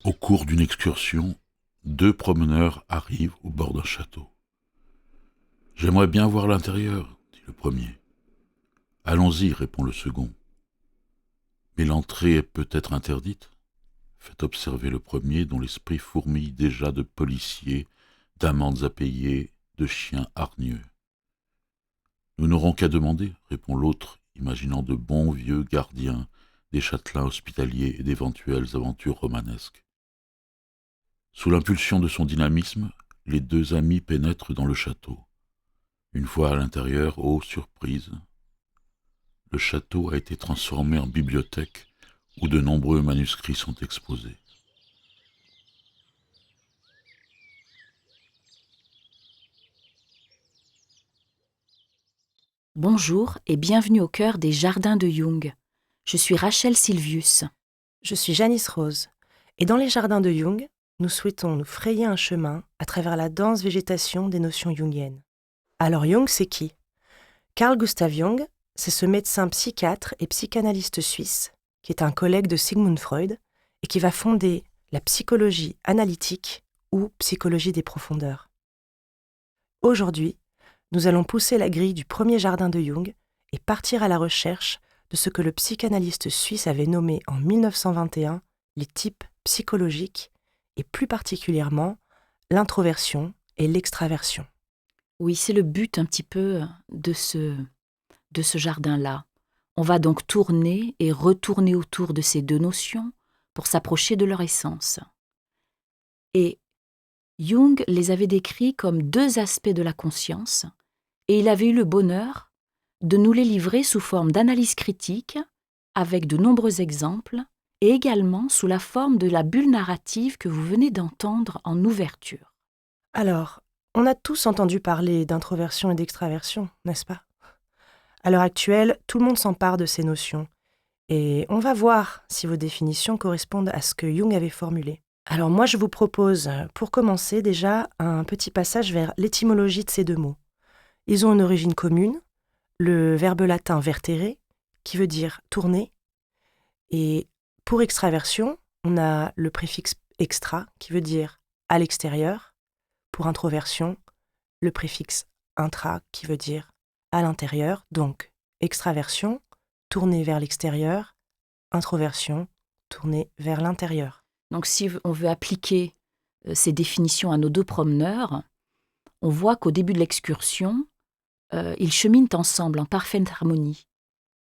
Au cours d'une excursion, deux promeneurs arrivent au bord d'un château. « J'aimerais bien voir l'intérieur, » dit le premier. « Allons-y, » répond le second. « Mais l'entrée est peut-être interdite ?» fait observer le premier, dont l'esprit fourmille déjà de policiers, d'amendes à payer, de chiens hargneux. « Nous n'aurons qu'à demander, » répond l'autre, imaginant de bons vieux gardiens, des châtelains hospitaliers et d'éventuelles aventures romanesques. Sous l'impulsion de son dynamisme, les deux amis pénètrent dans le château. Une fois à l'intérieur, ô surprise, le château a été transformé en bibliothèque où de nombreux manuscrits sont exposés. Bonjour et bienvenue au cœur des Jardins de Jung. Je suis Rachel Silvius. Je suis Janice Rose, et dans les Jardins de Jung, nous souhaitons nous frayer un chemin à travers la dense végétation des notions jungiennes. Alors Jung, c'est qui ? Carl Gustav Jung, c'est ce médecin psychiatre et psychanalyste suisse qui est un collègue de Sigmund Freud et qui va fonder la psychologie analytique ou psychologie des profondeurs. Aujourd'hui, nous allons pousser la grille du premier jardin de Jung et partir à la recherche de ce que le psychanalyste suisse avait nommé en 1921 les types psychologiques et plus particulièrement l'introversion et l'extraversion. Oui, c'est le but un petit peu de ce jardin-là. On va donc tourner et retourner autour de ces deux notions pour s'approcher de leur essence. Et Jung les avait décrits comme deux aspects de la conscience et il avait eu le bonheur de nous les livrer sous forme d'analyse critique avec de nombreux exemples et également sous la forme de la bulle narrative que vous venez d'entendre en ouverture. Alors, on a tous entendu parler d'introversion et d'extraversion, n'est-ce pas ? À l'heure actuelle, tout le monde s'empare de ces notions et on va voir si vos définitions correspondent à ce que Jung avait formulé. Alors moi, je vous propose, pour commencer déjà, un petit passage vers l'étymologie de ces deux mots. Ils ont une origine commune, le verbe latin vertere, qui veut dire tourner, et pour extraversion, on a le préfixe extra, qui veut dire à l'extérieur. Pour introversion, le préfixe intra, qui veut dire à l'intérieur. Donc, extraversion, tourner vers l'extérieur, introversion, tourner vers l'intérieur. Donc si on veut appliquer ces définitions à nos deux promeneurs, on voit qu'au début de l'excursion, ils cheminent ensemble en parfaite harmonie,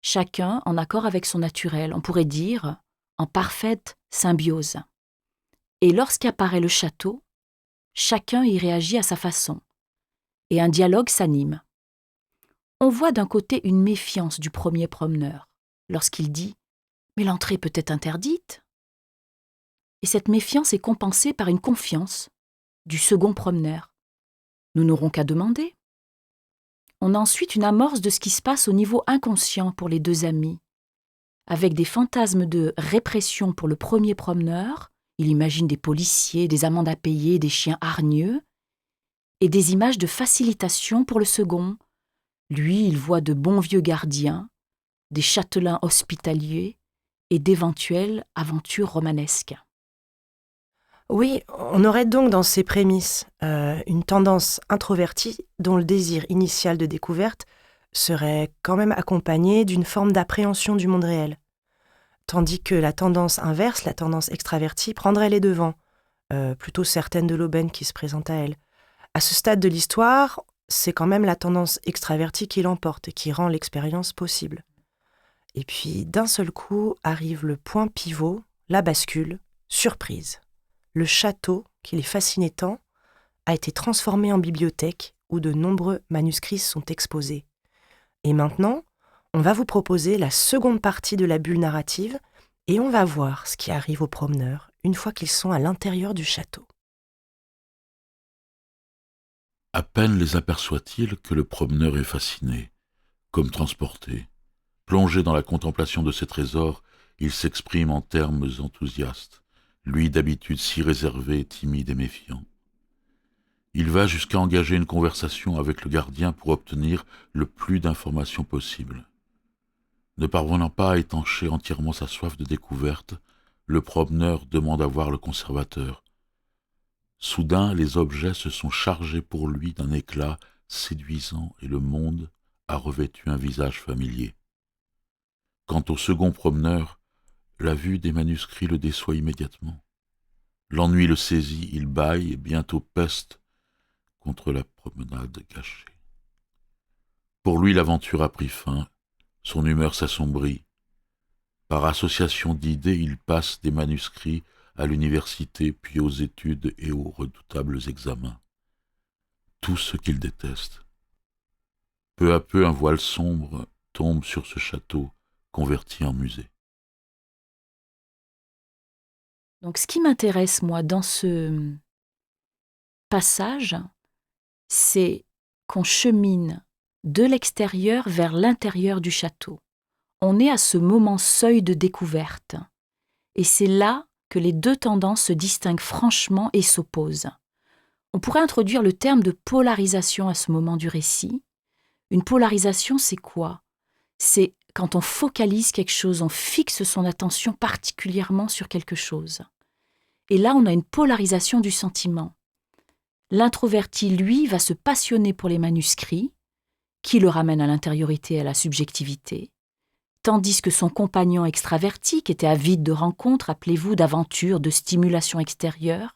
chacun en accord avec son naturel, on pourrait dire en parfaite symbiose. Et lorsqu'apparaît le château, chacun y réagit à sa façon, et un dialogue s'anime. On voit d'un côté une méfiance du premier promeneur, lorsqu'il dit « Mais l'entrée peut être interdite ?» Et cette méfiance est compensée par une confiance du second promeneur. « Nous n'aurons qu'à demander ?» On a ensuite une amorce de ce qui se passe au niveau inconscient pour les deux amis. Avec des fantasmes de répression pour le premier promeneur, il imagine des policiers, des amendes à payer, des chiens hargneux, et des images de facilitation pour le second. Lui, il voit de bons vieux gardiens, des châtelains hospitaliers et d'éventuelles aventures romanesques. Oui, on aurait donc dans ces prémices une tendance introvertie dont le désir initial de découverte serait quand même accompagné d'une forme d'appréhension du monde réel, tandis que la tendance inverse, la tendance extravertie, prendrait les devants, plutôt certaine de l'aubaine qui se présente à elle. À ce stade de l'histoire, c'est quand même la tendance extravertie qui l'emporte et qui rend l'expérience possible. Et puis, d'un seul coup, arrive le point pivot, la bascule, surprise. Le château, qui les fascinait tant, a été transformé en bibliothèque où de nombreux manuscrits sont exposés. Et maintenant, on va vous proposer la seconde partie de la bulle narrative et on va voir ce qui arrive aux promeneurs une fois qu'ils sont à l'intérieur du château. À peine les aperçoit-il que le promeneur est fasciné, comme transporté. Plongé dans la contemplation de ces trésors, il s'exprime en termes enthousiastes, lui d'habitude si réservé, timide et méfiant. Il va jusqu'à engager une conversation avec le gardien pour obtenir le plus d'informations possible. Ne parvenant pas à étancher entièrement sa soif de découverte, Le promeneur demande à voir le conservateur. Soudain, les objets se sont chargés pour lui d'un éclat séduisant et le monde a revêtu un visage familier. Quant au second promeneur, la vue des manuscrits le déçoit immédiatement. L'ennui le saisit, il bâille et bientôt peste contre la promenade gâchée. Pour lui, l'aventure a pris fin, son humeur s'assombrit. Par association d'idées, il passe des manuscrits à l'université, puis aux études et aux redoutables examens. Tout ce qu'il déteste. Peu à peu, un voile sombre tombe sur ce château, converti en musée. Donc ce qui m'intéresse, moi, dans ce passage, c'est qu'on chemine de l'extérieur vers l'intérieur du château. On est à ce moment seuil de découverte. Et c'est là que les deux tendances se distinguent franchement et s'opposent. On pourrait introduire le terme de polarisation à ce moment du récit. Une polarisation, c'est quoi? C'est quand on focalise quelque chose, on fixe son attention particulièrement sur quelque chose. Et là, on a une polarisation du sentiment. L'introverti, lui, va se passionner pour les manuscrits, qui le ramènent à l'intériorité et à la subjectivité, tandis que son compagnon extraverti, qui était avide de rencontres, rappelez-vous, d'aventures, de stimulation extérieure,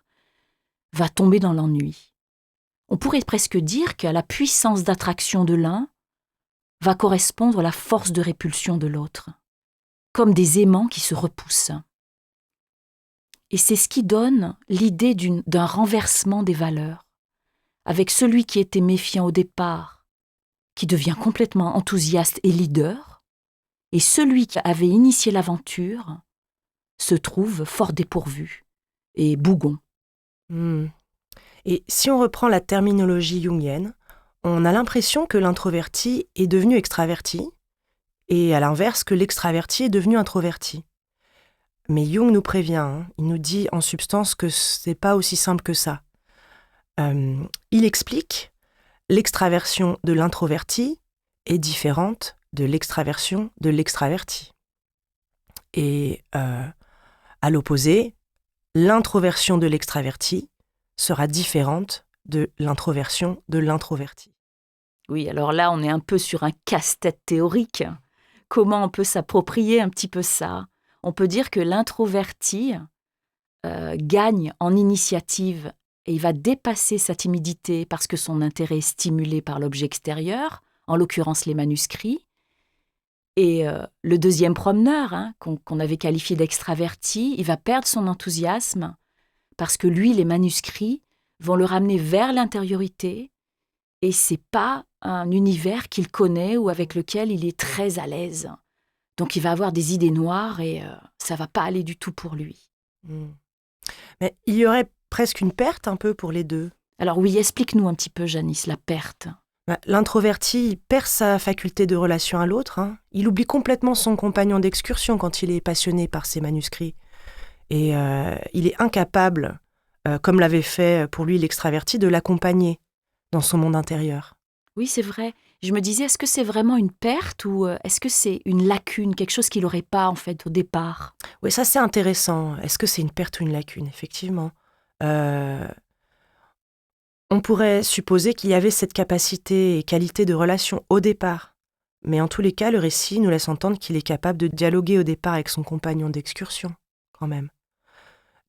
va tomber dans l'ennui. On pourrait presque dire qu'à la puissance d'attraction de l'un va correspondre la force de répulsion de l'autre, comme des aimants qui se repoussent. Et c'est ce qui donne l'idée d'un renversement des valeurs, avec celui qui était méfiant au départ, qui devient complètement enthousiaste et leader, et celui qui avait initié l'aventure se trouve fort dépourvu et bougon. Et si on reprend la terminologie jungienne, on a l'impression que l'introverti est devenu extraverti, et à l'inverse que l'extraverti est devenu introverti. Mais Jung nous prévient, il nous dit en substance que c'est pas aussi simple que ça. Il explique l'extraversion de l'introverti est différente de l'extraversion de l'extraverti. Et à l'opposé, l'introversion de l'extraverti sera différente de l'introversion de l'introverti. Oui, alors là, on est un peu sur un casse-tête théorique. Comment on peut s'approprier un petit peu ça? On peut dire que l'introverti gagne en initiative et il va dépasser sa timidité parce que son intérêt est stimulé par l'objet extérieur, en l'occurrence les manuscrits. Et le deuxième promeneur, qu'on avait qualifié d'extraverti, il va perdre son enthousiasme parce que lui, les manuscrits vont le ramener vers l'intériorité et c'est pas un univers qu'il connaît ou avec lequel il est très à l'aise. Donc il va avoir des idées noires et ça va pas aller du tout pour lui. Mais il y aurait presque une perte un peu pour les deux. Alors oui, explique-nous un petit peu, Janice, la perte. L'introverti perd sa faculté de relation à l'autre. Il oublie complètement son compagnon d'excursion quand il est passionné par ses manuscrits. Et il est incapable, comme l'avait fait pour lui l'extraverti, de l'accompagner dans son monde intérieur. Oui, c'est vrai. Je me disais, est-ce que c'est vraiment une perte ou est-ce que c'est une lacune, quelque chose qu'il n'aurait pas en fait au départ? Oui, ça c'est intéressant. Est-ce que c'est une perte ou une lacune, effectivement? On pourrait supposer qu'il y avait cette capacité et qualité de relation au départ. Mais en tous les cas, le récit nous laisse entendre qu'il est capable de dialoguer au départ avec son compagnon d'excursion, quand même.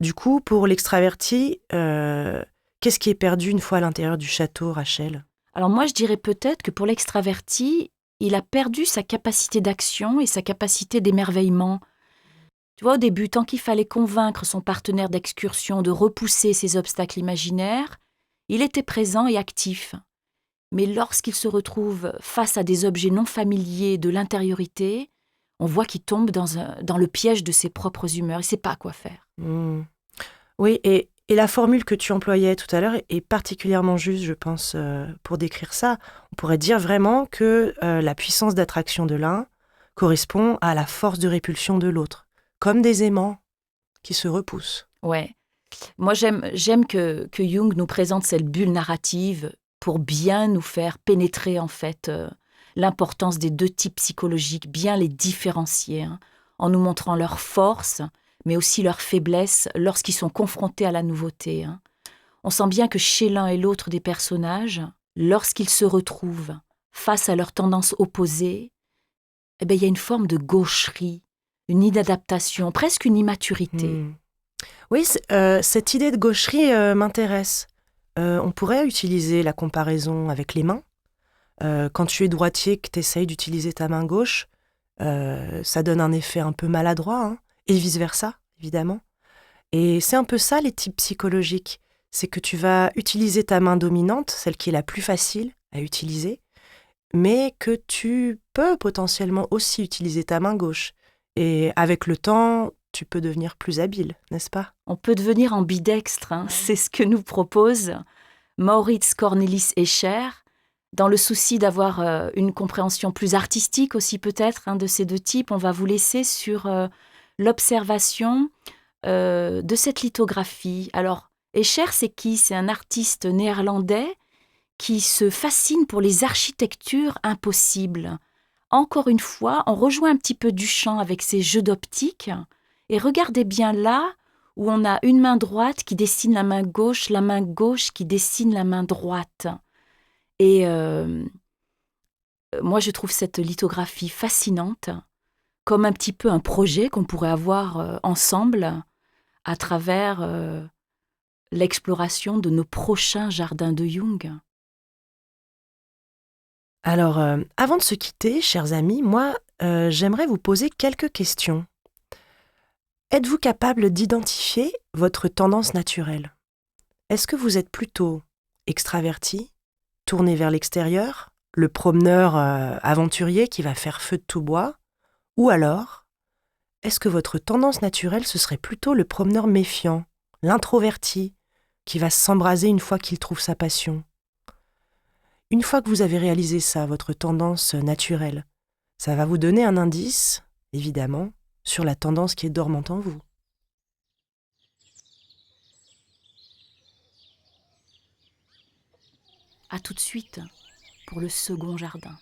Du coup, pour l'extraverti, qu'est-ce qui est perdu une fois à l'intérieur du château, Rachel? Alors moi, je dirais peut-être que pour l'extraverti, il a perdu sa capacité d'action et sa capacité d'émerveillement. Tu vois, au début, tant qu'il fallait convaincre son partenaire d'excursion de repousser ses obstacles imaginaires, il était présent et actif. Mais lorsqu'il se retrouve face à des objets non familiers de l'intériorité, on voit qu'il tombe dans le piège de ses propres humeurs. Il ne sait pas quoi faire. Oui, et la formule que tu employais tout à l'heure est particulièrement juste, je pense, pour décrire ça. On pourrait dire vraiment que la puissance d'attraction de l'un correspond à la force de répulsion de l'autre, comme des aimants qui se repoussent. Ouais. Moi, j'aime que Jung nous présente cette bulle narrative pour bien nous faire pénétrer, en fait, l'importance des deux types psychologiques, bien les différencier, en nous montrant leur force, mais aussi leur faiblesse lorsqu'ils sont confrontés à la nouveauté, hein. On sent bien que chez l'un et l'autre des personnages, lorsqu'ils se retrouvent face à leurs tendances opposées, eh ben, il y a une forme de gaucherie, une inadaptation, presque une immaturité. Oui, cette idée de gaucherie m'intéresse. On pourrait utiliser la comparaison avec les mains. Quand tu es droitier, que tu essayes d'utiliser ta main gauche, ça donne un effet un peu maladroit, hein, et vice-versa, évidemment. Et c'est un peu ça, les types psychologiques. C'est que tu vas utiliser ta main dominante, celle qui est la plus facile à utiliser, mais que tu peux potentiellement aussi utiliser ta main gauche. Et avec le temps, tu peux devenir plus habile, n'est-ce pas? On peut devenir ambidextre, hein, c'est ce que nous propose Maurits Cornelis Escher, dans le souci d'avoir une compréhension plus artistique aussi peut-être, hein, de ces deux types. On va vous laisser sur l'observation de cette lithographie. Alors, Escher, c'est qui? C'est un artiste néerlandais qui se fascine pour les architectures impossibles. Encore une fois, on rejoint un petit peu Duchamp avec ses jeux d'optique. Et regardez bien là où on a une main droite qui dessine la main gauche qui dessine la main droite. Et moi, je trouve cette lithographie fascinante, comme un petit peu un projet qu'on pourrait avoir ensemble à travers l'exploration de nos prochains jardins de Jung. Alors, avant de se quitter, chers amis, moi, j'aimerais vous poser quelques questions. Êtes-vous capable d'identifier votre tendance naturelle? Est-ce que vous êtes plutôt extraverti, tourné vers l'extérieur, le promeneur aventurier qui va faire feu de tout bois? Ou alors, est-ce que votre tendance naturelle, ce serait plutôt le promeneur méfiant, l'introverti, qui va s'embraser une fois qu'il trouve sa passion? Une fois que vous avez réalisé ça, votre tendance naturelle, ça va vous donner un indice, évidemment, sur la tendance qui est dormante en vous. À tout de suite pour le second jardin.